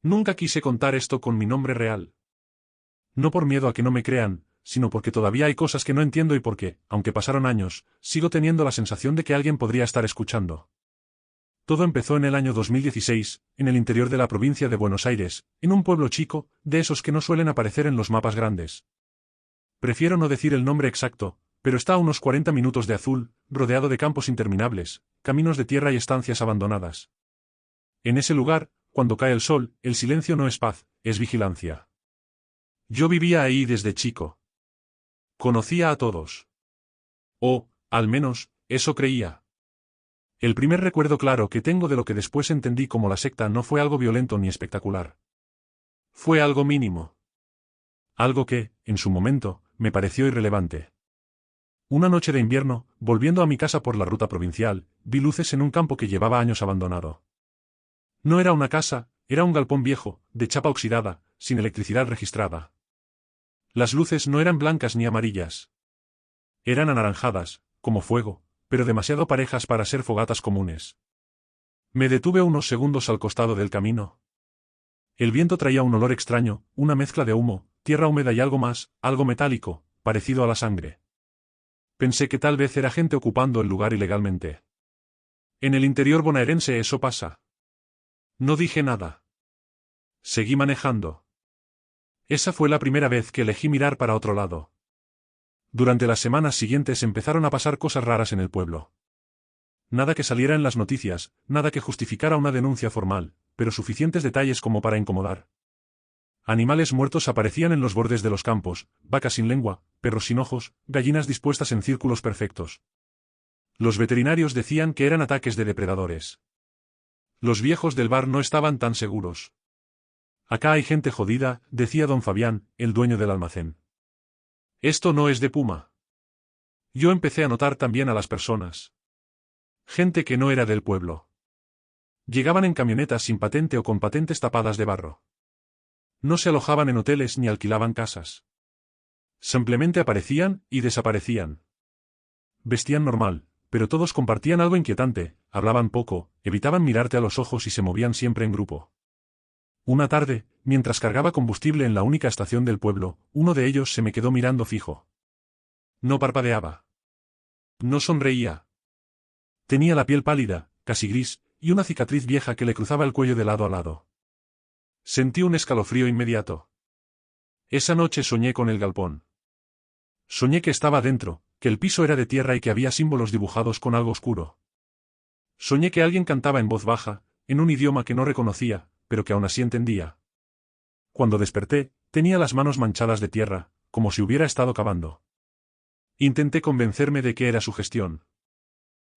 Nunca quise contar esto con mi nombre real. No por miedo a que no me crean, sino porque todavía hay cosas que no entiendo y porque, aunque pasaron años, sigo teniendo la sensación de que alguien podría estar escuchando. Todo empezó en el año 2016, en el interior de la provincia de Buenos Aires, en un pueblo chico, de esos que no suelen aparecer en los mapas grandes. Prefiero no decir el nombre exacto, pero está a unos 40 minutos de Azul, rodeado de campos interminables, caminos de tierra y estancias abandonadas. En ese lugar, cuando cae el sol, el silencio no es paz, es vigilancia. Yo vivía ahí desde chico. Conocía a todos. O, al menos, eso creía. El primer recuerdo claro que tengo de lo que después entendí como la secta no fue algo violento ni espectacular. Fue algo mínimo. Algo que, en su momento, me pareció irrelevante. Una noche de invierno, volviendo a mi casa por la ruta provincial, vi luces en un campo que llevaba años abandonado. No era una casa, era un galpón viejo, de chapa oxidada, sin electricidad registrada. Las luces no eran blancas ni amarillas. Eran anaranjadas, como fuego, pero demasiado parejas para ser fogatas comunes. Me detuve unos segundos al costado del camino. El viento traía un olor extraño, una mezcla de humo, tierra húmeda y algo más, algo metálico, parecido a la sangre. Pensé que tal vez era gente ocupando el lugar ilegalmente. En el interior bonaerense eso pasa. No dije nada. Seguí manejando. Esa fue la primera vez que elegí mirar para otro lado. Durante las semanas siguientes empezaron a pasar cosas raras en el pueblo. Nada que saliera en las noticias, nada que justificara una denuncia formal, pero suficientes detalles como para incomodar. Animales muertos aparecían en los bordes de los campos, vacas sin lengua, perros sin ojos, gallinas dispuestas en círculos perfectos. Los veterinarios decían que eran ataques de depredadores. Los viejos del bar no estaban tan seguros. Acá hay gente jodida, decía don Fabián, el dueño del almacén. Esto no es de Puma. Yo empecé a notar también a las personas. Gente que no era del pueblo. Llegaban en camionetas sin patente o con patentes tapadas de barro. No se alojaban en hoteles ni alquilaban casas. Simplemente aparecían y desaparecían. Vestían normal, pero todos compartían algo inquietante, hablaban poco, evitaban mirarte a los ojos y se movían siempre en grupo. Una tarde, mientras cargaba combustible en la única estación del pueblo, uno de ellos se me quedó mirando fijo. No parpadeaba. No sonreía. Tenía la piel pálida, casi gris, y una cicatriz vieja que le cruzaba el cuello de lado a lado. Sentí un escalofrío inmediato. Esa noche soñé con el galpón. Soñé que estaba dentro, que el piso era de tierra y que había símbolos dibujados con algo oscuro. Soñé que alguien cantaba en voz baja, en un idioma que no reconocía, pero que aún así entendía. Cuando desperté, tenía las manos manchadas de tierra, como si hubiera estado cavando. Intenté convencerme de que era sugestión.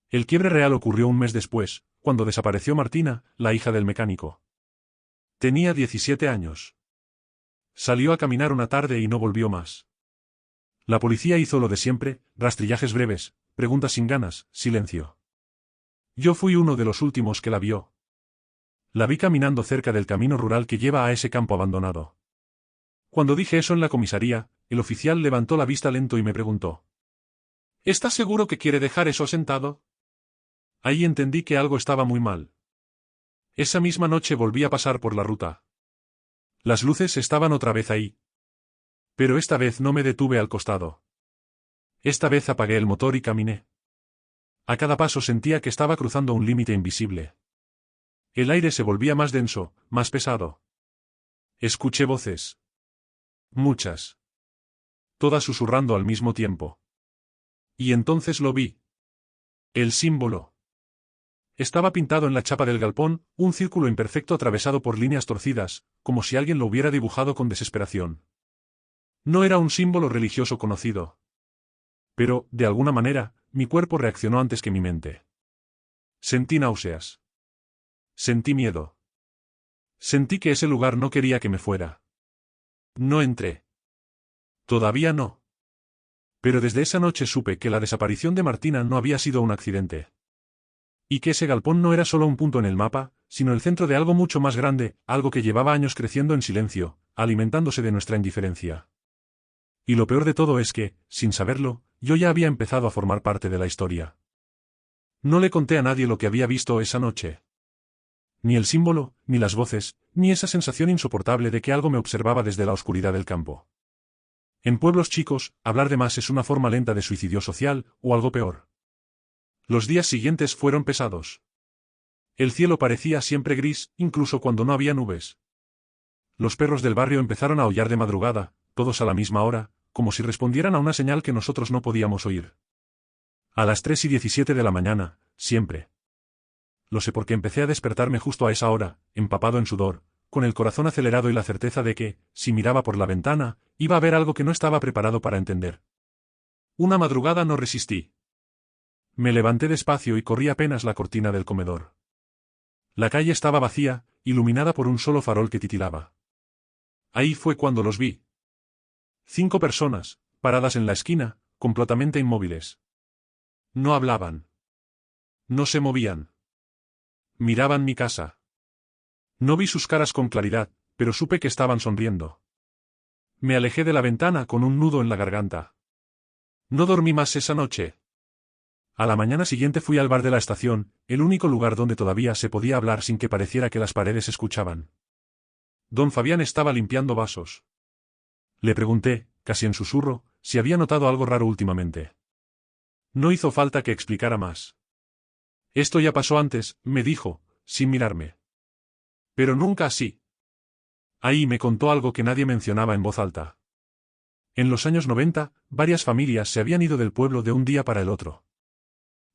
El quiebre real ocurrió un mes después, cuando desapareció Martina, la hija del mecánico. Tenía 17 años. Salió a caminar una tarde y no volvió más. La policía hizo lo de siempre, rastrillajes breves, preguntas sin ganas, silencio. Yo fui uno de los últimos que la vio. La vi caminando cerca del camino rural que lleva a ese campo abandonado. Cuando dije eso en la comisaría, el oficial levantó la vista lento y me preguntó: ¿Estás seguro que quiere dejar eso sentado? Ahí entendí que algo estaba muy mal. Esa misma noche volví a pasar por la ruta. Las luces estaban otra vez ahí. Pero esta vez no me detuve al costado. Esta vez apagué el motor y caminé. A cada paso sentía que estaba cruzando un límite invisible. El aire se volvía más denso, más pesado. Escuché voces. Muchas. Todas susurrando al mismo tiempo. Y entonces lo vi. El símbolo. Estaba pintado en la chapa del galpón, un círculo imperfecto atravesado por líneas torcidas, como si alguien lo hubiera dibujado con desesperación. No era un símbolo religioso conocido. Pero, de alguna manera, mi cuerpo reaccionó antes que mi mente. Sentí náuseas. Sentí miedo. Sentí que ese lugar no quería que me fuera. No entré. Todavía no. Pero desde esa noche supe que la desaparición de Martina no había sido un accidente. Y que ese galpón no era solo un punto en el mapa, sino el centro de algo mucho más grande, algo que llevaba años creciendo en silencio, alimentándose de nuestra indiferencia. Y lo peor de todo es que, sin saberlo, yo ya había empezado a formar parte de la historia. No le conté a nadie lo que había visto esa noche. Ni el símbolo, ni las voces, ni esa sensación insoportable de que algo me observaba desde la oscuridad del campo. En pueblos chicos, hablar de más es una forma lenta de suicidio social, o algo peor. Los días siguientes fueron pesados. El cielo parecía siempre gris, incluso cuando no había nubes. Los perros del barrio empezaron a aullar de madrugada, todos a la misma hora, como si respondieran a una señal que nosotros no podíamos oír. A las 3:17 de la mañana, siempre. Lo sé porque empecé a despertarme justo a esa hora, empapado en sudor, con el corazón acelerado y la certeza de que, si miraba por la ventana, iba a ver algo que no estaba preparado para entender. Una madrugada no resistí. Me levanté despacio y corrí apenas la cortina del comedor. La calle estaba vacía, iluminada por un solo farol que titilaba. Ahí fue cuando los vi. 5 personas, paradas en la esquina, completamente inmóviles. No hablaban. No se movían. Miraban mi casa. No vi sus caras con claridad, pero supe que estaban sonriendo. Me alejé de la ventana con un nudo en la garganta. No dormí más esa noche. A la mañana siguiente fui al bar de la estación, el único lugar donde todavía se podía hablar sin que pareciera que las paredes escuchaban. Don Fabián estaba limpiando vasos. Le pregunté, casi en susurro, si había notado algo raro últimamente. No hizo falta que explicara más. Esto ya pasó antes, me dijo, sin mirarme. Pero nunca así. Ahí me contó algo que nadie mencionaba en voz alta. En los años 90, varias familias se habían ido del pueblo de un día para el otro.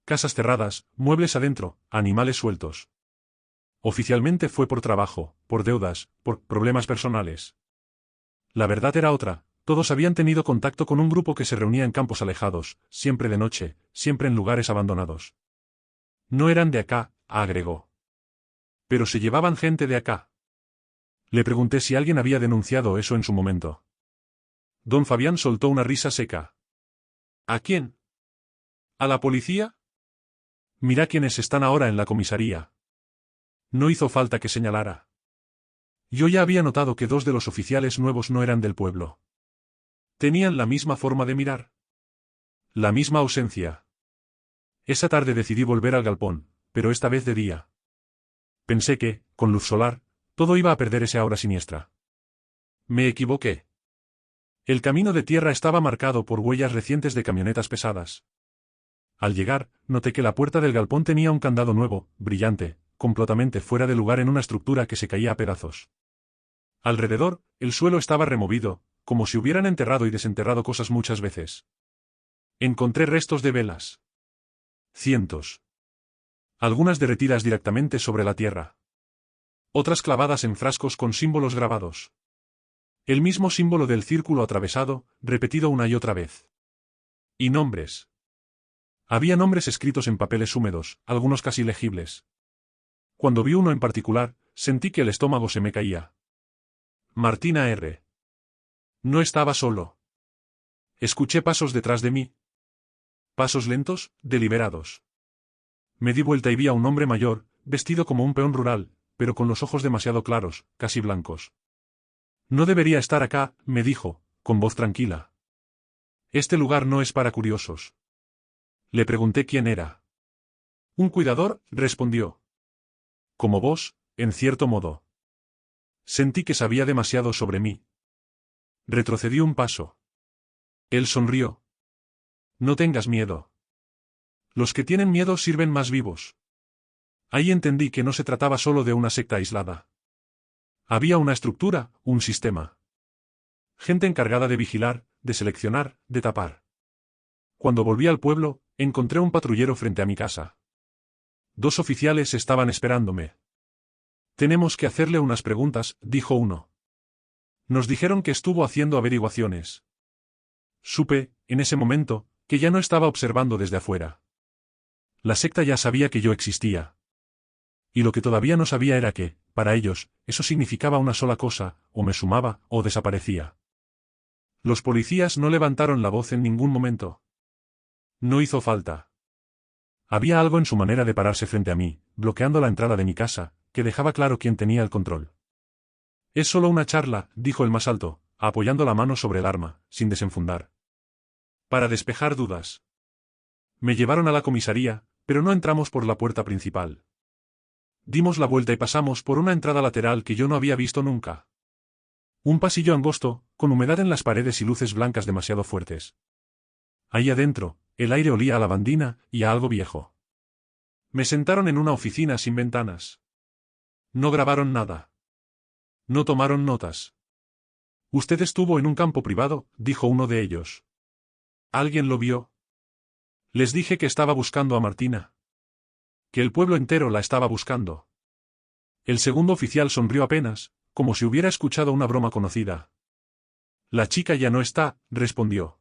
Casas cerradas, muebles adentro, animales sueltos. Oficialmente fue por trabajo, por deudas, por problemas personales. La verdad era otra, todos habían tenido contacto con un grupo que se reunía en campos alejados, siempre de noche, siempre en lugares abandonados. No eran de acá, agregó. Pero se llevaban gente de acá. Le pregunté si alguien había denunciado eso en su momento. Don Fabián soltó una risa seca. ¿A quién? ¿A la policía? Mira quiénes están ahora en la comisaría. No hizo falta que señalara. Yo ya había notado que 2 de los oficiales nuevos no eran del pueblo. Tenían la misma forma de mirar. La misma ausencia. Esa tarde decidí volver al galpón, pero esta vez de día. Pensé que, con luz solar, todo iba a perder esa aura siniestra. Me equivoqué. El camino de tierra estaba marcado por huellas recientes de camionetas pesadas. Al llegar, noté que la puerta del galpón tenía un candado nuevo, brillante, completamente fuera de lugar en una estructura que se caía a pedazos. Alrededor, el suelo estaba removido, como si hubieran enterrado y desenterrado cosas muchas veces. Encontré restos de velas. Cientos. Algunas derretidas directamente sobre la tierra. Otras clavadas en frascos con símbolos grabados. El mismo símbolo del círculo atravesado, repetido una y otra vez. Y nombres. Había nombres escritos en papeles húmedos, algunos casi legibles. Cuando vi uno en particular, sentí que el estómago se me caía. Martina R. No estaba solo. Escuché pasos detrás de mí. Pasos lentos, deliberados. Me di vuelta y vi a un hombre mayor, vestido como un peón rural, pero con los ojos demasiado claros, casi blancos. No debería estar acá, me dijo, con voz tranquila. Este lugar no es para curiosos. Le pregunté quién era. Un cuidador, respondió. Como vos, en cierto modo. Sentí que sabía demasiado sobre mí. Retrocedí un paso. Él sonrió. No tengas miedo. Los que tienen miedo sirven más vivos. Ahí entendí que no se trataba solo de una secta aislada. Había una estructura, un sistema. Gente encargada de vigilar, de seleccionar, de tapar. Cuando volví al pueblo, encontré un patrullero frente a mi casa. 2 oficiales estaban esperándome. Tenemos que hacerle unas preguntas, dijo uno. Nos dijeron que estuvo haciendo averiguaciones. Supe, en ese momento, que ya no estaba observando desde afuera. La secta ya sabía que yo existía. Y lo que todavía no sabía era que, para ellos, eso significaba una sola cosa, o me sumaba, o desaparecía. Los policías no levantaron la voz en ningún momento. No hizo falta. Había algo en su manera de pararse frente a mí, bloqueando la entrada de mi casa, que dejaba claro quién tenía el control. Es solo una charla, dijo el más alto, apoyando la mano sobre el arma, sin desenfundar. Para despejar dudas. Me llevaron a la comisaría, pero no entramos por la puerta principal. Dimos la vuelta y pasamos por una entrada lateral que yo no había visto nunca. Un pasillo angosto, con humedad en las paredes y luces blancas demasiado fuertes. Ahí adentro, el aire olía a lavandina y a algo viejo. Me sentaron en una oficina sin ventanas. No grabaron nada. No tomaron notas. Usted estuvo en un campo privado, dijo uno de ellos. ¿Alguien lo vio? Les dije que estaba buscando a Martina. Que el pueblo entero la estaba buscando. El segundo oficial sonrió apenas, como si hubiera escuchado una broma conocida. La chica ya no está, respondió.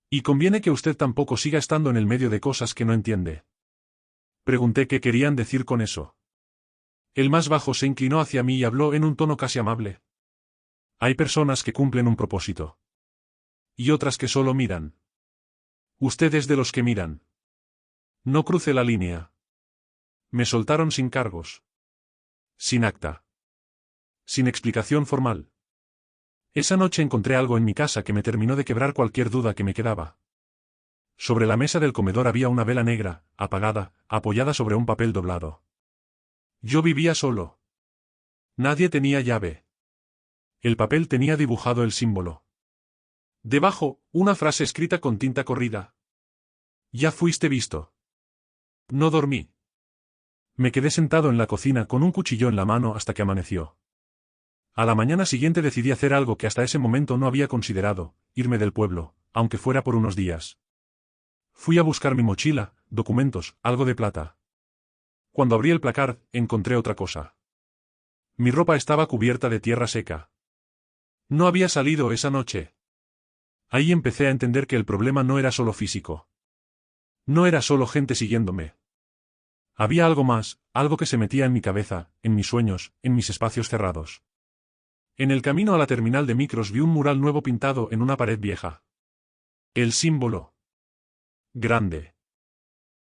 Y conviene que usted tampoco siga estando en el medio de cosas que no entiende. Pregunté qué querían decir con eso. El más bajo se inclinó hacia mí y habló en un tono casi amable. Hay personas que cumplen un propósito. Y otras que solo miran. Usted es de los que miran. No cruce la línea. Me soltaron sin cargos. Sin acta. Sin explicación formal. Esa noche encontré algo en mi casa que me terminó de quebrar cualquier duda que me quedaba. Sobre la mesa del comedor había una vela negra, apagada, apoyada sobre un papel doblado. Yo vivía solo. Nadie tenía llave. El papel tenía dibujado el símbolo. Debajo, una frase escrita con tinta corrida. Ya fuiste visto. No dormí. Me quedé sentado en la cocina con un cuchillo en la mano hasta que amaneció. A la mañana siguiente decidí hacer algo que hasta ese momento no había considerado, irme del pueblo, aunque fuera por unos días. Fui a buscar mi mochila, documentos, algo de plata. Cuando abrí el placard, encontré otra cosa. Mi ropa estaba cubierta de tierra seca. No había salido esa noche. Ahí empecé a entender que el problema no era solo físico. No era solo gente siguiéndome. Había algo más, algo que se metía en mi cabeza, en mis sueños, en mis espacios cerrados. En el camino a la terminal de micros vi un mural nuevo pintado en una pared vieja. El símbolo. Grande.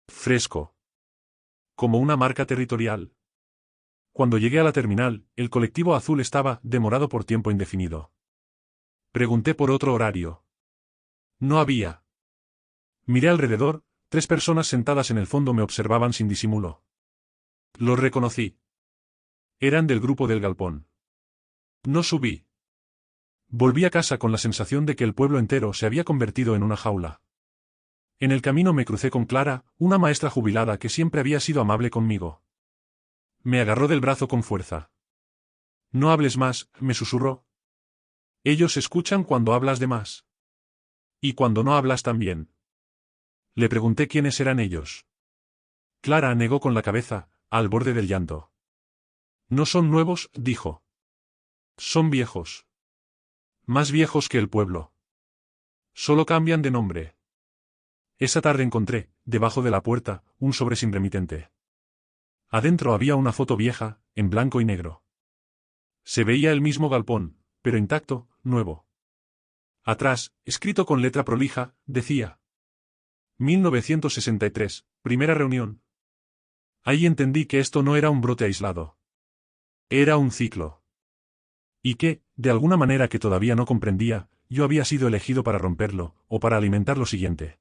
Fresco. Como una marca territorial. Cuando llegué a la terminal, el colectivo azul estaba demorado por tiempo indefinido. Pregunté por otro horario. No había. Miré alrededor, 3 personas sentadas en el fondo me observaban sin disimulo. Los reconocí. Eran del grupo del galpón. No subí. Volví a casa con la sensación de que el pueblo entero se había convertido en una jaula. En el camino me crucé con Clara, una maestra jubilada que siempre había sido amable conmigo. Me agarró del brazo con fuerza. No hables más, me susurró. Ellos escuchan cuando hablas de más. Y cuando no hablas también. Le pregunté quiénes eran ellos. Clara negó con la cabeza, al borde del llanto. No son nuevos, dijo. Son viejos. Más viejos que el pueblo. Solo cambian de nombre. Esa tarde encontré, debajo de la puerta, un sobre sin remitente. Adentro había una foto vieja, en blanco y negro. Se veía el mismo galpón, pero intacto, nuevo. Atrás, escrito con letra prolija, decía: 1963, primera reunión. Ahí entendí que esto no era un brote aislado. Era un ciclo. Y que, de alguna manera que todavía no comprendía, yo había sido elegido para romperlo, o para alimentar lo siguiente.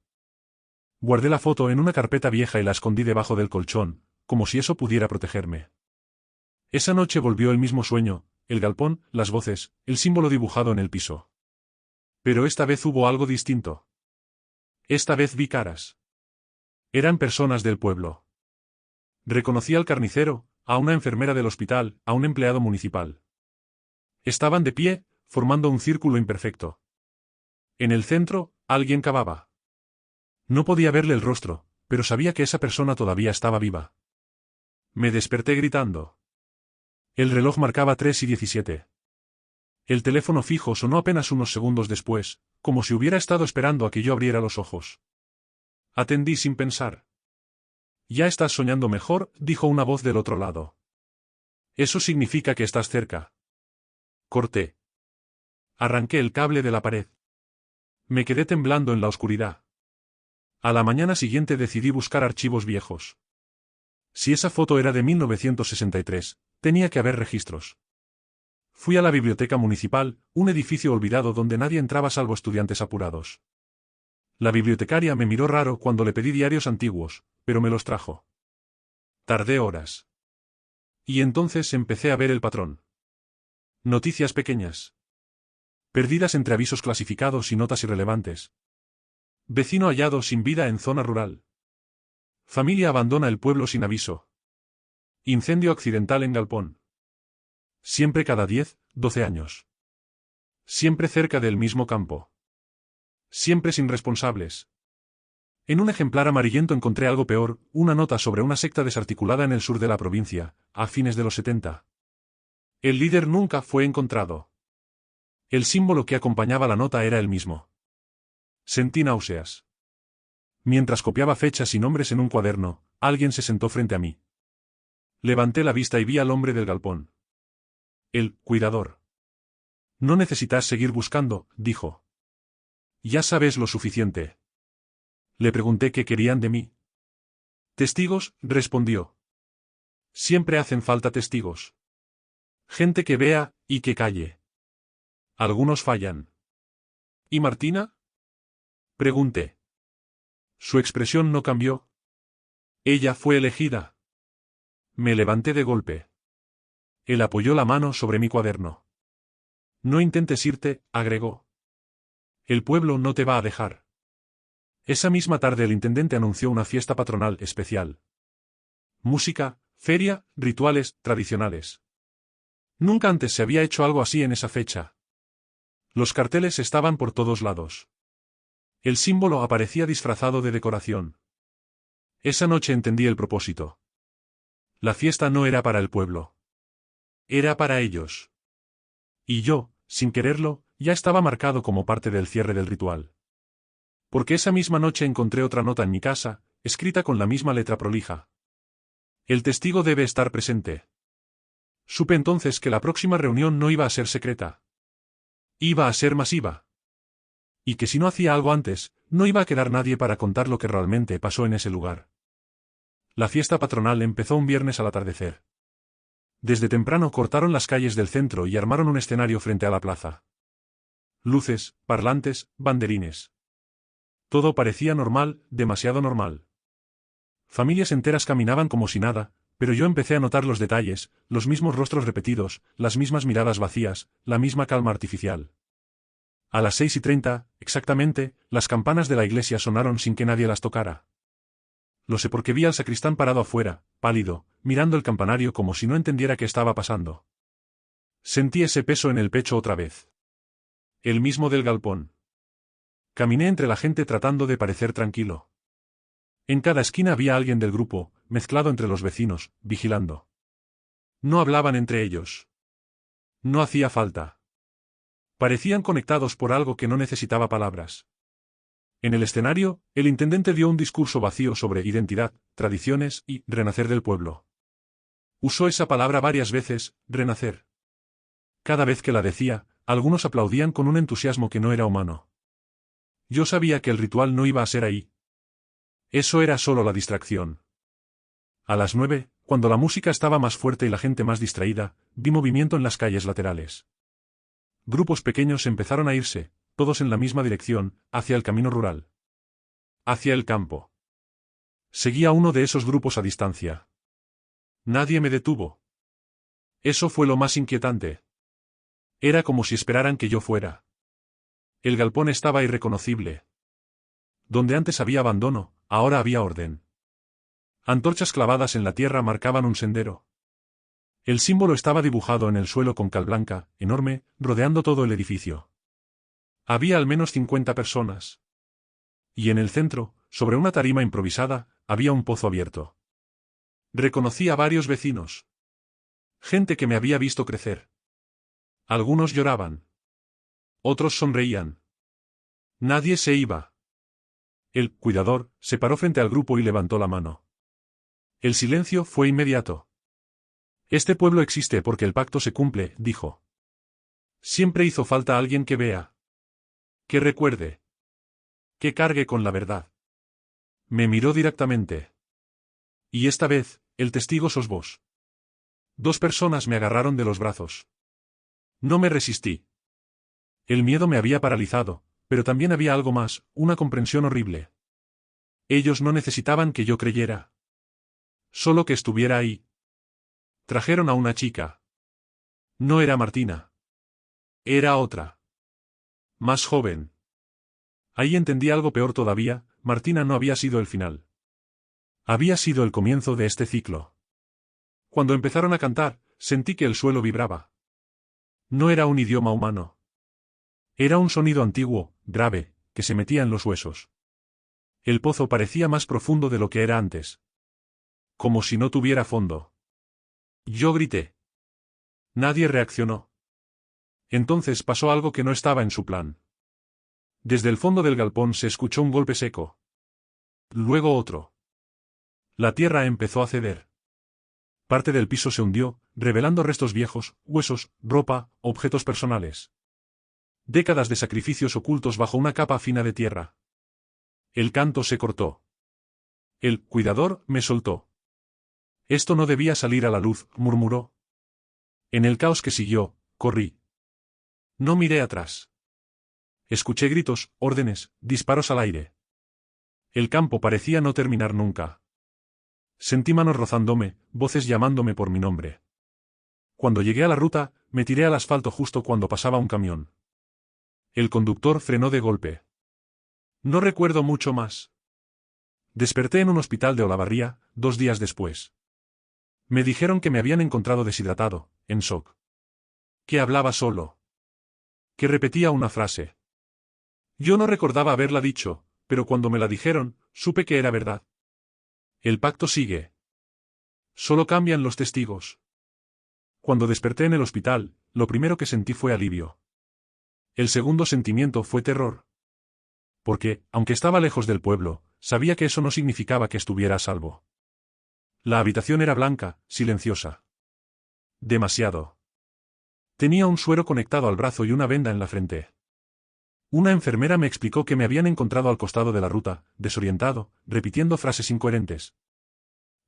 Guardé la foto en una carpeta vieja y la escondí debajo del colchón, como si eso pudiera protegerme. Esa noche volvió el mismo sueño, el galpón, las voces, el símbolo dibujado en el piso. Pero esta vez hubo algo distinto. Esta vez vi caras. Eran personas del pueblo. Reconocí al carnicero, a una enfermera del hospital, a un empleado municipal. Estaban de pie, formando un círculo imperfecto. En el centro, alguien cavaba. No podía verle el rostro, pero sabía que esa persona todavía estaba viva. Me desperté gritando. El reloj marcaba 3:17. El teléfono fijo sonó apenas unos segundos después, como si hubiera estado esperando a que yo abriera los ojos. Atendí sin pensar. Ya estás soñando mejor, dijo una voz del otro lado. Eso significa que estás cerca. Corté. Arranqué el cable de la pared. Me quedé temblando en la oscuridad. A la mañana siguiente decidí buscar archivos viejos. Si esa foto era de 1963, tenía que haber registros. Fui a la biblioteca municipal, un edificio olvidado donde nadie entraba salvo estudiantes apurados. La bibliotecaria me miró raro cuando le pedí diarios antiguos, pero me los trajo. Tardé horas. Y entonces empecé a ver el patrón. Noticias pequeñas. Perdidas entre avisos clasificados y notas irrelevantes. Vecino hallado sin vida en zona rural. Familia abandona el pueblo sin aviso. Incendio accidental en galpón. Siempre cada 10, 12 años. Siempre cerca del mismo campo. Siempre sin responsables. En un ejemplar amarillento encontré algo peor, una nota sobre una secta desarticulada en el sur de la provincia, a fines de los 70. El líder nunca fue encontrado. El símbolo que acompañaba la nota era el mismo. Sentí náuseas. Mientras copiaba fechas y nombres en un cuaderno, alguien se sentó frente a mí. Levanté la vista y vi al hombre del galpón. El cuidador. No necesitas seguir buscando, dijo. Ya sabes lo suficiente. Le pregunté qué querían de mí. Testigos, respondió. Siempre hacen falta testigos. Gente que vea, y que calle. Algunos fallan. ¿Y Martina? Pregunté. Su expresión no cambió. Ella fue elegida. Me levanté de golpe. Él apoyó la mano sobre mi cuaderno. No intentes irte, agregó. El pueblo no te va a dejar. Esa misma tarde el intendente anunció una fiesta patronal especial. Música, feria, rituales, tradicionales. Nunca antes se había hecho algo así en esa fecha. Los carteles estaban por todos lados. El símbolo aparecía disfrazado de decoración. Esa noche entendí el propósito. La fiesta no era para el pueblo. Era para ellos. Y yo, sin quererlo, ya estaba marcado como parte del cierre del ritual. Porque esa misma noche encontré otra nota en mi casa, escrita con la misma letra prolija. El testigo debe estar presente. Supe entonces que la próxima reunión no iba a ser secreta. Iba a ser masiva. Y que si no hacía algo antes, no iba a quedar nadie para contar lo que realmente pasó en ese lugar. La fiesta patronal empezó un viernes al atardecer. Desde temprano cortaron las calles del centro y armaron un escenario frente a la plaza. Luces, parlantes, banderines. Todo parecía normal, demasiado normal. Familias enteras caminaban como si nada, pero yo empecé a notar los detalles, los mismos rostros repetidos, las mismas miradas vacías, la misma calma artificial. A las 6:30, exactamente, las campanas de la iglesia sonaron sin que nadie las tocara. Lo sé porque vi al sacristán parado afuera, pálido, mirando el campanario como si no entendiera qué estaba pasando. Sentí ese peso en el pecho otra vez. El mismo del galpón. Caminé entre la gente tratando de parecer tranquilo. En cada esquina había alguien del grupo, mezclado entre los vecinos, vigilando. No hablaban entre ellos. No hacía falta. Parecían conectados por algo que no necesitaba palabras. En el escenario, el intendente dio un discurso vacío sobre identidad, tradiciones y renacer del pueblo. Usó esa palabra varias veces, renacer. Cada vez que la decía, algunos aplaudían con un entusiasmo que no era humano. Yo sabía que el ritual no iba a ser ahí. Eso era solo la distracción. A las 9, cuando la música estaba más fuerte y la gente más distraída, vi movimiento en las calles laterales. Grupos pequeños empezaron a irse, todos en la misma dirección, hacia el camino rural. Hacia el campo. Seguía uno de esos grupos a distancia. Nadie me detuvo. Eso fue lo más inquietante. Era como si esperaran que yo fuera. El galpón estaba irreconocible. Donde antes había abandono, ahora había orden. Antorchas clavadas en la tierra marcaban un sendero. El símbolo estaba dibujado en el suelo con cal blanca, enorme, rodeando todo el edificio. Había al menos 50 personas. Y en el centro, sobre una tarima improvisada, había un pozo abierto. Reconocí a varios vecinos. Gente que me había visto crecer. Algunos lloraban. Otros sonreían. Nadie se iba. El cuidador se paró frente al grupo y levantó la mano. El silencio fue inmediato. Este pueblo existe porque el pacto se cumple, dijo. Siempre hizo falta alguien que vea. Que recuerde. Que cargue con la verdad. Me miró directamente. Y esta vez, el testigo sos vos. 2 personas me agarraron de los brazos. No me resistí. El miedo me había paralizado, pero también había algo más, una comprensión horrible. Ellos no necesitaban que yo creyera. Solo que estuviera ahí. Trajeron a una chica. No era Martina. Era otra. Más joven. Ahí entendí algo peor todavía, Martina no había sido el final. Había sido el comienzo de este ciclo. Cuando empezaron a cantar, sentí que el suelo vibraba. No era un idioma humano. Era un sonido antiguo, grave, que se metía en los huesos. El pozo parecía más profundo de lo que era antes. Como si no tuviera fondo. Yo grité. Nadie reaccionó. Entonces pasó algo que no estaba en su plan. Desde el fondo del galpón se escuchó un golpe seco. Luego otro. La tierra empezó a ceder. Parte del piso se hundió, revelando restos viejos, huesos, ropa, objetos personales. Décadas de sacrificios ocultos bajo una capa fina de tierra. El canto se cortó. El cuidador me soltó. Esto no debía salir a la luz, murmuró. En el caos que siguió, corrí. No miré atrás. Escuché gritos, órdenes, disparos al aire. El campo parecía no terminar nunca. Sentí manos rozándome, voces llamándome por mi nombre. Cuando llegué a la ruta, me tiré al asfalto justo cuando pasaba un camión. El conductor frenó de golpe. No recuerdo mucho más. Desperté en un hospital de Olavarría, 2 días después. Me dijeron que me habían encontrado deshidratado, en shock. Que hablaba solo. Que repetía una frase. Yo no recordaba haberla dicho, pero cuando me la dijeron, supe que era verdad. El pacto sigue. Solo cambian los testigos. Cuando desperté en el hospital, lo primero que sentí fue alivio. El segundo sentimiento fue terror. Porque, aunque estaba lejos del pueblo, sabía que eso no significaba que estuviera a salvo. La habitación era blanca, silenciosa. Demasiado. Tenía un suero conectado al brazo y una venda en la frente. Una enfermera me explicó que me habían encontrado al costado de la ruta, desorientado, repitiendo frases incoherentes.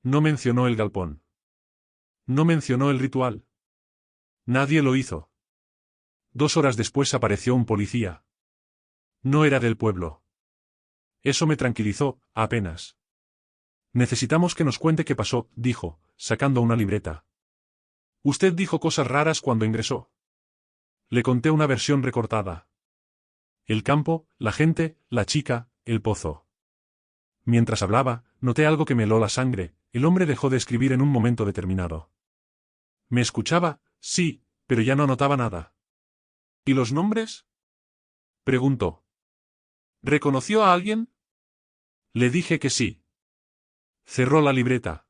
No mencionó el galpón. No mencionó el ritual. Nadie lo hizo. 2 horas después apareció un policía. No era del pueblo. Eso me tranquilizó, apenas. Necesitamos que nos cuente qué pasó, dijo, sacando una libreta. Usted dijo cosas raras cuando ingresó. Le conté una versión recortada. El campo, la gente, la chica, el pozo. Mientras hablaba, noté algo que me heló la sangre, el hombre dejó de escribir en un momento determinado. ¿Me escuchaba? Sí, pero ya no anotaba nada. ¿Y los nombres? Preguntó. ¿Reconoció a alguien? Le dije que sí. Cerró la libreta.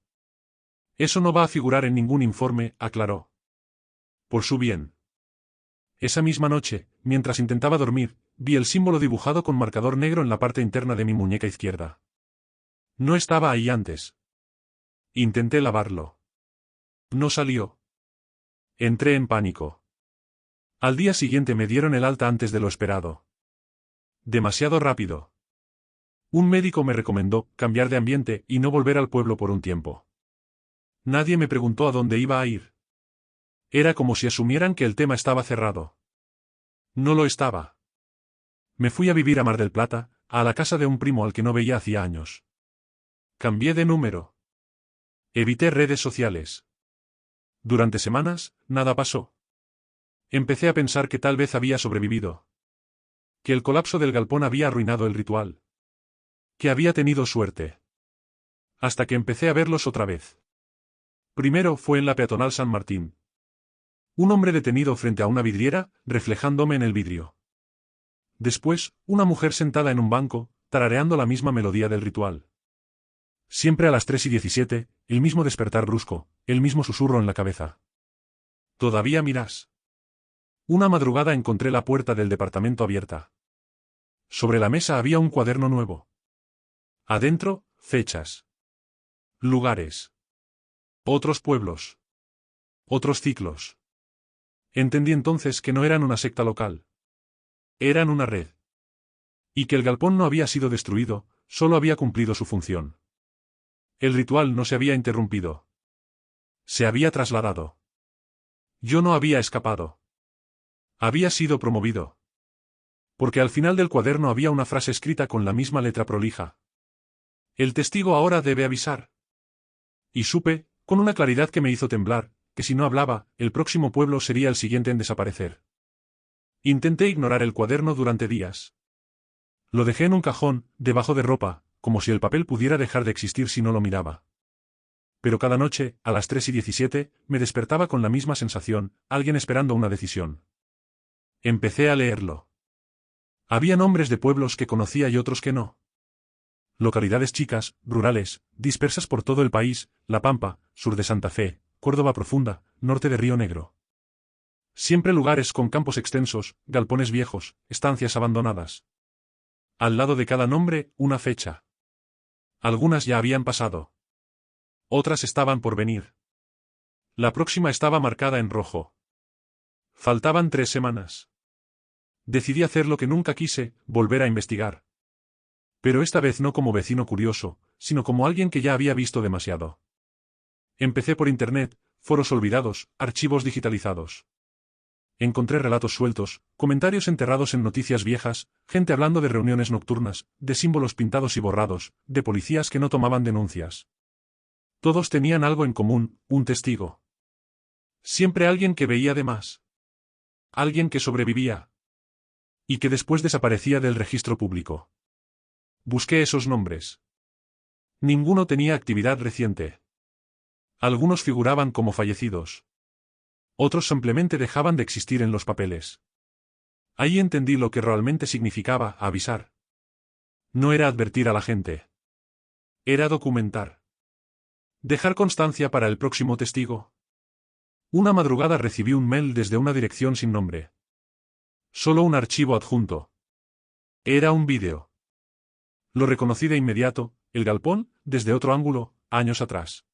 Eso no va a figurar en ningún informe, aclaró. Por su bien. Esa misma noche, mientras intentaba dormir, vi el símbolo dibujado con marcador negro en la parte interna de mi muñeca izquierda. No estaba ahí antes. Intenté lavarlo. No salió. Entré en pánico. Al día siguiente me dieron el alta antes de lo esperado. Demasiado rápido. Un médico me recomendó cambiar de ambiente y no volver al pueblo por un tiempo. Nadie me preguntó a dónde iba a ir. Era como si asumieran que el tema estaba cerrado. No lo estaba. Me fui a vivir a Mar del Plata, a la casa de un primo al que no veía hacía años. Cambié de número. Evité redes sociales. Durante semanas, nada pasó. Empecé a pensar que tal vez había sobrevivido. Que el colapso del galpón había arruinado el ritual. Que había tenido suerte. Hasta que empecé a verlos otra vez. Primero fue en la peatonal San Martín. Un hombre detenido frente a una vidriera, reflejándome en el vidrio. Después, una mujer sentada en un banco, tarareando la misma melodía del ritual. Siempre a las 3:17, el mismo despertar brusco, el mismo susurro en la cabeza. ¿Todavía miras? Una madrugada encontré la puerta del departamento abierta. Sobre la mesa había un cuaderno nuevo. Adentro, fechas. Lugares. Otros pueblos. Otros ciclos. Entendí entonces que no eran una secta local. Eran una red. Y que el galpón no había sido destruido, solo había cumplido su función. El ritual no se había interrumpido. Se había trasladado. Yo no había escapado. Había sido promovido. Porque al final del cuaderno había una frase escrita con la misma letra prolija. El testigo ahora debe avisar. Y supe, con una claridad que me hizo temblar, que si no hablaba, el próximo pueblo sería el siguiente en desaparecer. Intenté ignorar el cuaderno durante días. Lo dejé en un cajón, debajo de ropa, como si el papel pudiera dejar de existir si no lo miraba. Pero cada noche, a las 3:17, me despertaba con la misma sensación, alguien esperando una decisión. Empecé a leerlo. Había nombres de pueblos que conocía y otros que no. Localidades chicas, rurales, dispersas por todo el país, La Pampa, sur de Santa Fe, Córdoba Profunda, norte de Río Negro. Siempre lugares con campos extensos, galpones viejos, estancias abandonadas. Al lado de cada nombre, una fecha. Algunas ya habían pasado. Otras estaban por venir. La próxima estaba marcada en rojo. Faltaban 3 semanas. Decidí hacer lo que nunca quise, volver a investigar. Pero esta vez no como vecino curioso, sino como alguien que ya había visto demasiado. Empecé por internet, foros olvidados, archivos digitalizados. Encontré relatos sueltos, comentarios enterrados en noticias viejas, gente hablando de reuniones nocturnas, de símbolos pintados y borrados, de policías que no tomaban denuncias. Todos tenían algo en común, un testigo. Siempre alguien que veía de más. Alguien que sobrevivía. Y que después desaparecía del registro público. Busqué esos nombres. Ninguno tenía actividad reciente. Algunos figuraban como fallecidos. Otros simplemente dejaban de existir en los papeles. Ahí entendí lo que realmente significaba avisar. No era advertir a la gente. Era documentar. Dejar constancia para el próximo testigo. Una madrugada recibí un mail desde una dirección sin nombre. Solo un archivo adjunto. Era un vídeo. Lo reconocí de inmediato, el galpón, desde otro ángulo, años atrás.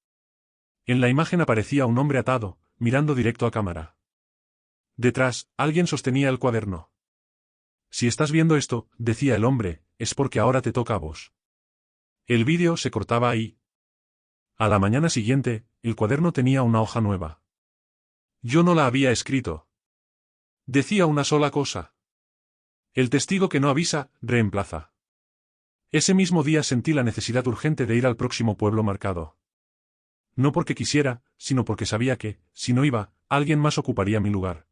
En la imagen aparecía un hombre atado, mirando directo a cámara. Detrás, alguien sostenía el cuaderno. Si estás viendo esto, decía el hombre, es porque ahora te toca a vos. El vídeo se cortaba ahí. A la mañana siguiente, el cuaderno tenía una hoja nueva. Yo no la había escrito. Decía una sola cosa. El testigo que no avisa, reemplaza. Ese mismo día sentí la necesidad urgente de ir al próximo pueblo marcado. No porque quisiera, sino porque sabía que, si no iba, alguien más ocuparía mi lugar.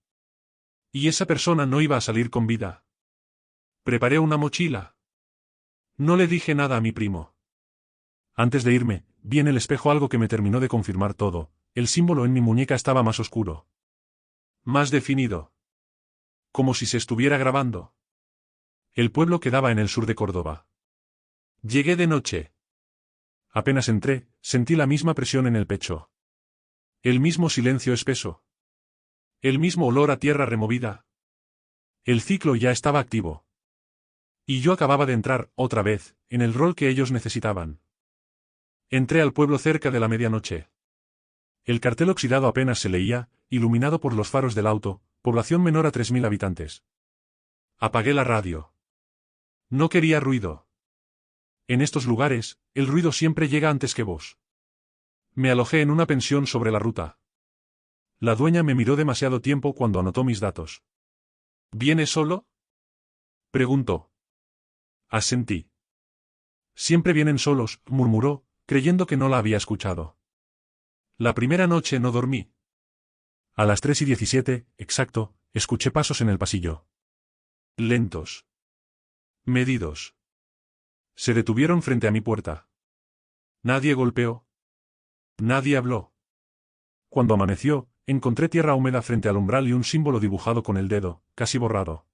Y esa persona no iba a salir con vida. Preparé una mochila. No le dije nada a mi primo. Antes de irme, vi en el espejo algo que me terminó de confirmar todo. El símbolo en mi muñeca estaba más oscuro. Más definido. Como si se estuviera grabando. El pueblo quedaba en el sur de Córdoba. Llegué de noche. Apenas entré, sentí la misma presión en el pecho. El mismo silencio espeso. El mismo olor a tierra removida. El ciclo ya estaba activo. Y yo acababa de entrar, otra vez, en el rol que ellos necesitaban. Entré al pueblo cerca de la medianoche. El cartel oxidado apenas se leía, iluminado por los faros del auto, población menor a 3.000 habitantes. Apagué la radio. No quería ruido. En estos lugares, el ruido siempre llega antes que vos. Me alojé en una pensión sobre la ruta. La dueña me miró demasiado tiempo cuando anotó mis datos. ¿Viene solo?, preguntó. Asentí. Siempre vienen solos, murmuró, creyendo que no la había escuchado. La primera noche no dormí. A las 3:17, exacto, escuché pasos en el pasillo. Lentos. Medidos. Se detuvieron frente a mi puerta. Nadie golpeó. Nadie habló. Cuando amaneció, encontré tierra húmeda frente al umbral y un símbolo dibujado con el dedo, casi borrado.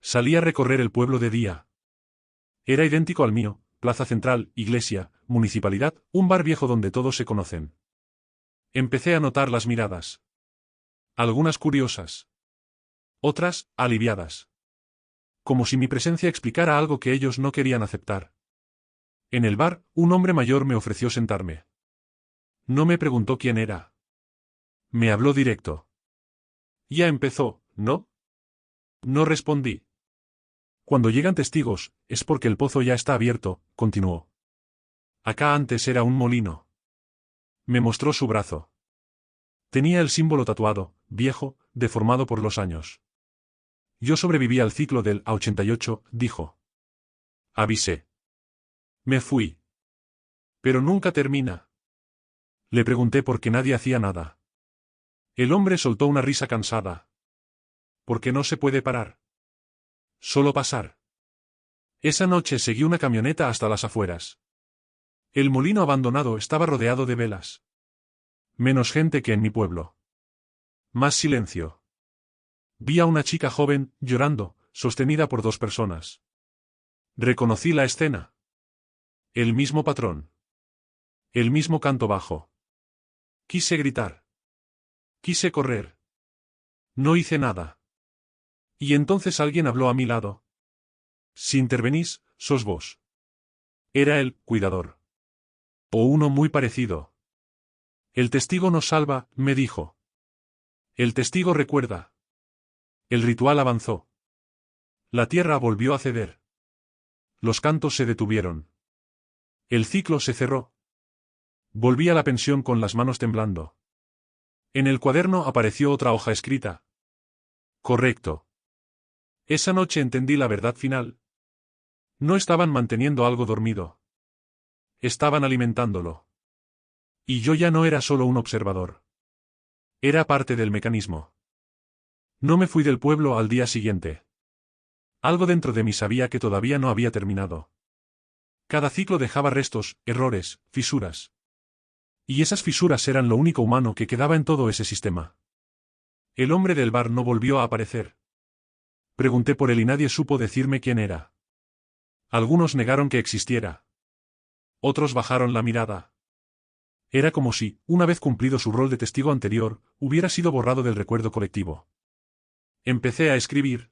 Salí a recorrer el pueblo de día. Era idéntico al mío, plaza central, iglesia, municipalidad, un bar viejo donde todos se conocen. Empecé a notar las miradas. Algunas curiosas. Otras, aliviadas. Como si mi presencia explicara algo que ellos no querían aceptar. En el bar, un hombre mayor me ofreció sentarme. No me preguntó quién era. Me habló directo. Ya empezó, ¿no? No respondí. Cuando llegan testigos, es porque el pozo ya está abierto, continuó. Acá antes era un molino. Me mostró su brazo. Tenía el símbolo tatuado, viejo, deformado por los años. Yo sobreviví al ciclo del A88, dijo. Avisé. Me fui. Pero nunca termina. Le pregunté por qué nadie hacía nada. El hombre soltó una risa cansada. Porque no se puede parar. Solo pasar. Esa noche seguí una camioneta hasta las afueras. El molino abandonado estaba rodeado de velas. Menos gente que en mi pueblo. Más silencio. Vi a una chica joven, llorando, sostenida por dos personas. Reconocí la escena. El mismo patrón. El mismo canto bajo. Quise gritar. Quise correr. No hice nada. Y entonces alguien habló a mi lado. Si intervenís, sos vos. Era el cuidador. O uno muy parecido. El testigo nos salva, me dijo. El testigo recuerda. El ritual avanzó. La tierra volvió a ceder. Los cantos se detuvieron. El ciclo se cerró. Volví a la pensión con las manos temblando. En el cuaderno apareció otra hoja escrita. Correcto. Esa noche entendí la verdad final. No estaban manteniendo algo dormido. Estaban alimentándolo. Y yo ya no era solo un observador. Era parte del mecanismo. No me fui del pueblo al día siguiente. Algo dentro de mí sabía que todavía no había terminado. Cada ciclo dejaba restos, errores, fisuras. Y esas fisuras eran lo único humano que quedaba en todo ese sistema. El hombre del bar no volvió a aparecer. Pregunté por él y nadie supo decirme quién era. Algunos negaron que existiera. Otros bajaron la mirada. Era como si, una vez cumplido su rol de testigo anterior, hubiera sido borrado del recuerdo colectivo. Empecé a escribir.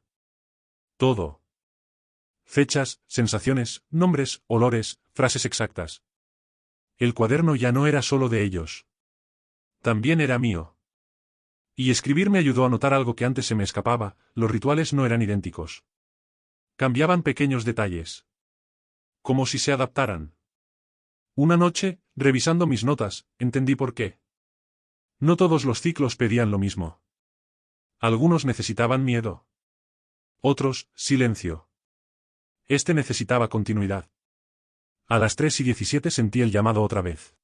Todo. Fechas, sensaciones, nombres, olores, frases exactas. El cuaderno ya no era solo de ellos. También era mío. Y escribir me ayudó a notar algo que antes se me escapaba: los rituales no eran idénticos. Cambiaban pequeños detalles. Como si se adaptaran. Una noche, revisando mis notas, entendí por qué. No todos los ciclos pedían lo mismo. Algunos necesitaban miedo. Otros, silencio. Este necesitaba continuidad. A las 3:17 sentí el llamado otra vez.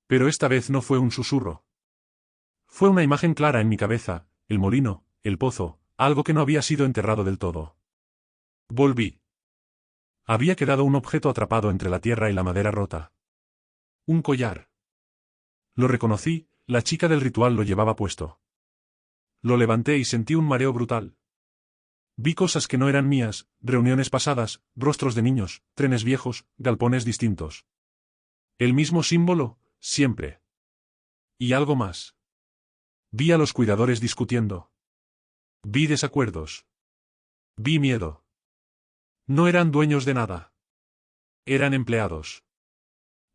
Pero esta vez no fue un susurro. Fue una imagen clara en mi cabeza: el molino, el pozo, algo que no había sido enterrado del todo. Volví. Había quedado un objeto atrapado entre la tierra y la madera rota. Un collar. Lo reconocí, la chica del ritual lo llevaba puesto. Lo levanté y sentí un mareo brutal. Vi cosas que no eran mías: reuniones pasadas, rostros de niños, trenes viejos, galpones distintos. El mismo símbolo, siempre. Y algo más. Vi a los cuidadores discutiendo. Vi desacuerdos. Vi miedo. No eran dueños de nada. Eran empleados.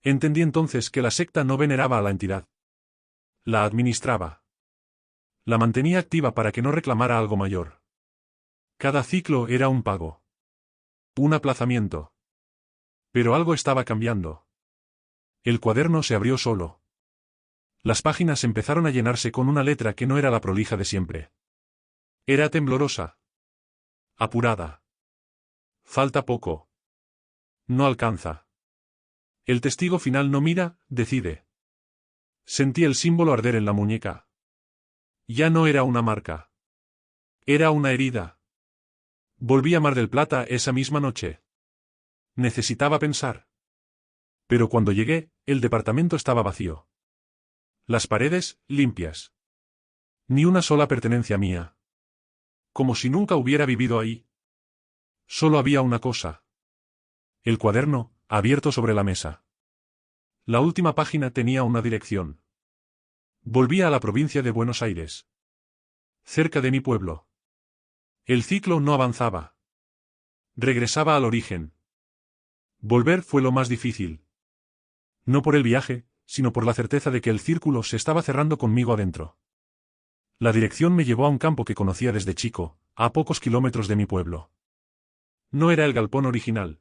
Entendí entonces que la secta no veneraba a la entidad. La administraba. La mantenía activa para que no reclamara algo mayor. Cada ciclo era un pago. Un aplazamiento. Pero algo estaba cambiando. El cuaderno se abrió solo. Las páginas empezaron a llenarse con una letra que no era la prolija de siempre. Era temblorosa. Apurada. Falta poco. No alcanza. El testigo final no mira, decide. Sentí el símbolo arder en la muñeca. Ya no era una marca. Era una herida. Volví a Mar del Plata esa misma noche. Necesitaba pensar. Pero cuando llegué, el departamento estaba vacío. Las paredes, limpias. Ni una sola pertenencia mía. Como si nunca hubiera vivido ahí. Solo había una cosa. El cuaderno, abierto sobre la mesa. La última página tenía una dirección. Volvía a la provincia de Buenos Aires. Cerca de mi pueblo. El ciclo no avanzaba. Regresaba al origen. Volver fue lo más difícil. No por el viaje, sino por la certeza de que el círculo se estaba cerrando conmigo adentro. La dirección me llevó a un campo que conocía desde chico, a pocos kilómetros de mi pueblo. No era el galpón original.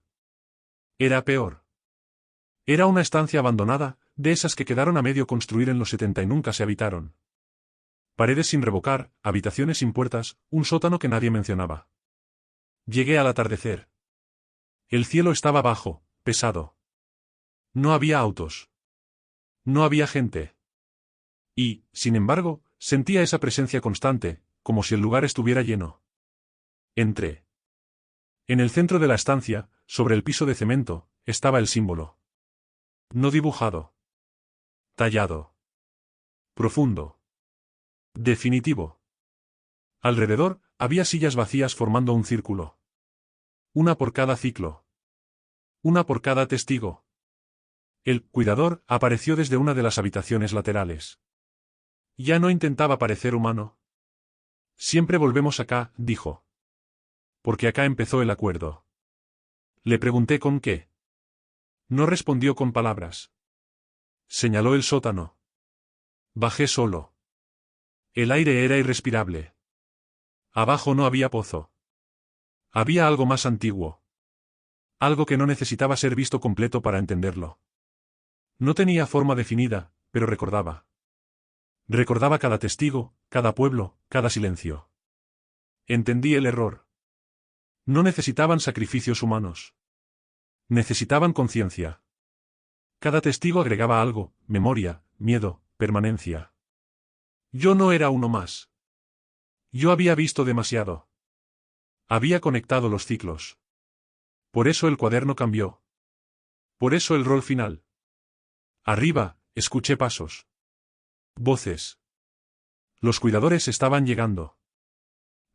Era peor. Era una estancia abandonada, de esas que quedaron a medio construir en los 70 y nunca se habitaron. Paredes sin revocar, habitaciones sin puertas, un sótano que nadie mencionaba. Llegué al atardecer. El cielo estaba bajo, pesado. No había autos. No había gente. Y, sin embargo, Sentía esa presencia constante, como si el lugar estuviera lleno. Entré. En el centro de la estancia, sobre el piso de cemento, estaba el símbolo. No dibujado. Tallado. Profundo. Definitivo. Alrededor, había sillas vacías formando un círculo. Una por cada ciclo. Una por cada testigo. El cuidador apareció desde una de las habitaciones laterales. Ya no intentaba parecer humano. Siempre volvemos acá, dijo. Porque acá empezó el acuerdo. Le pregunté con qué. No respondió con palabras. Señaló el sótano. Bajé solo. El aire era irrespirable. Abajo no había pozo. Había algo más antiguo. Algo que no necesitaba ser visto completo para entenderlo. No tenía forma definida, pero recordaba. Recordaba cada testigo, cada pueblo, cada silencio. Entendí el error. No necesitaban sacrificios humanos. Necesitaban conciencia. Cada testigo agregaba algo, memoria, miedo, permanencia. Yo no era uno más. Yo había visto demasiado. Había conectado los ciclos. Por eso el cuaderno cambió. Por eso el rol final. Arriba, escuché pasos. Voces. Los cuidadores estaban llegando.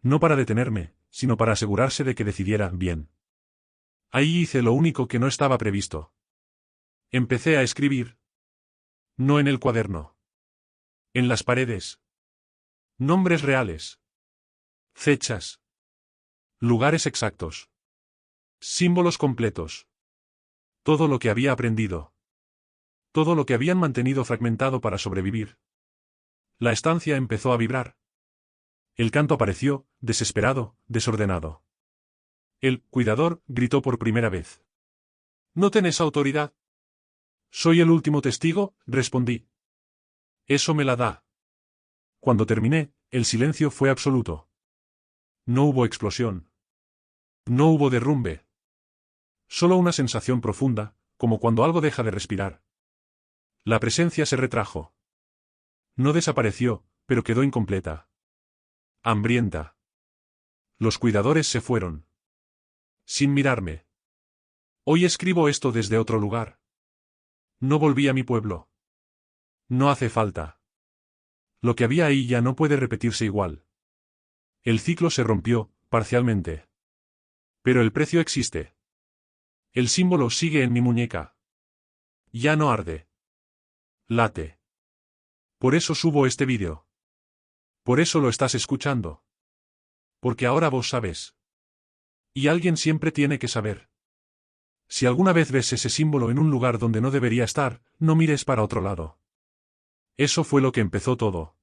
No para detenerme, sino para asegurarse de que decidiera bien. Ahí hice lo único que no estaba previsto. Empecé a escribir. No en el cuaderno. En las paredes. Nombres reales. Fechas. Lugares exactos. Símbolos completos. Todo lo que había aprendido. Todo lo que habían mantenido fragmentado para sobrevivir. La estancia empezó a vibrar. El canto apareció, desesperado, desordenado. El cuidador gritó por primera vez. ¿No tenés autoridad? Soy el último testigo, respondí. Eso me la da. Cuando terminé, el silencio fue absoluto. No hubo explosión. No hubo derrumbe. Solo una sensación profunda, como cuando algo deja de respirar. La presencia se retrajo. No desapareció, pero quedó incompleta. Hambrienta. Los cuidadores se fueron. Sin mirarme. Hoy escribo esto desde otro lugar. No volví a mi pueblo. No hace falta. Lo que había ahí ya no puede repetirse igual. El ciclo se rompió, parcialmente. Pero el precio existe. El símbolo sigue en mi muñeca. Ya no arde. Late. Por eso subo este vídeo. Por eso lo estás escuchando. Porque ahora vos sabés. Y alguien siempre tiene que saber. Si alguna vez ves ese símbolo en un lugar donde no debería estar, no mires para otro lado. Eso fue lo que empezó todo.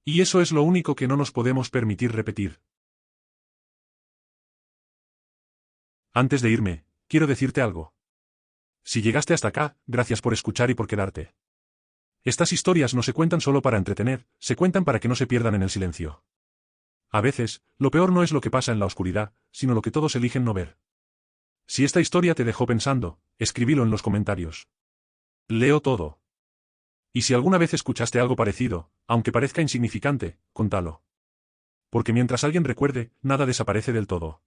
Y eso es lo único que no nos podemos permitir repetir. Antes de irme, quiero decirte algo. Si llegaste hasta acá, gracias por escuchar y por quedarte. Estas historias no se cuentan solo para entretener, se cuentan para que no se pierdan en el silencio. A veces, lo peor no es lo que pasa en la oscuridad, sino lo que todos eligen no ver. Si esta historia te dejó pensando, escribílo en los comentarios. Leo todo. Y si alguna vez escuchaste algo parecido, aunque parezca insignificante, contalo. Porque mientras alguien recuerde, nada desaparece del todo.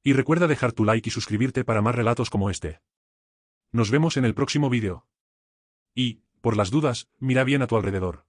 Y recuerda dejar tu like y suscribirte para más relatos como este. Nos vemos en el próximo vídeo. Y, por las dudas, mira bien a tu alrededor.